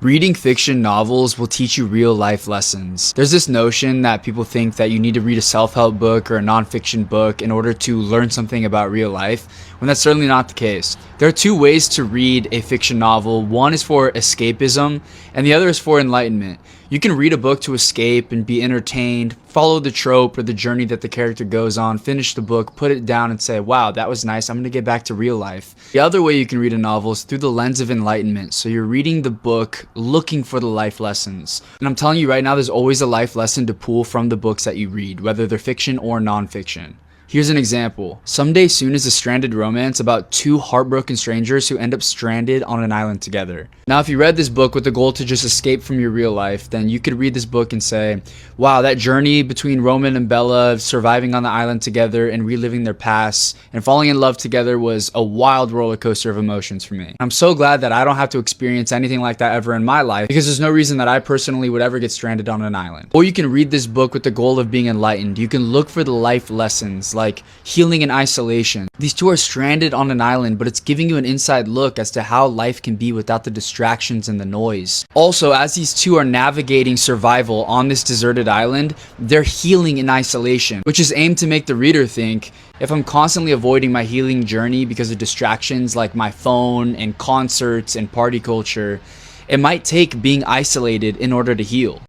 Reading fiction novels will teach you real life lessons. There's this notion that people think that you need to read a self-help book or a nonfiction book in order to learn something about real life, when that's certainly not the case. There are two ways to read a fiction novel. One is for escapism, and the other is for enlightenment. You can read a book to escape and be entertained, follow the trope or the journey that the character goes on, finish the book, put it down and say, wow, that was nice, I'm going to get back to real life. The other way you can read a novel is through the lens of enlightenment. So you're reading the book looking for the life lessons. And I'm telling you right now, there's always a life lesson to pull from the books that you read, whether they're fiction or nonfiction. Here's an example. Someday Soon is a stranded romance about two heartbroken strangers who end up stranded on an island together. Now, if you read this book with the goal to just escape from your real life, then you could read this book and say, wow, that journey between Roman and Bella surviving on the island together and reliving their past and falling in love together was a wild roller coaster of emotions for me. I'm so glad that I don't have to experience anything like that ever in my life, because there's no reason that I personally would ever get stranded on an island. Or you can read this book with the goal of being enlightened. You can look for the life lessons like healing and isolation. These two are stranded on an island, but it's giving you an inside look as to how life can be without the distractions and the noise. Also, as these two are navigating survival on this deserted island, they're healing in isolation, which is aimed to make the reader think, if I'm constantly avoiding my healing journey because of distractions like my phone and concerts and party culture, it might take being isolated in order to heal.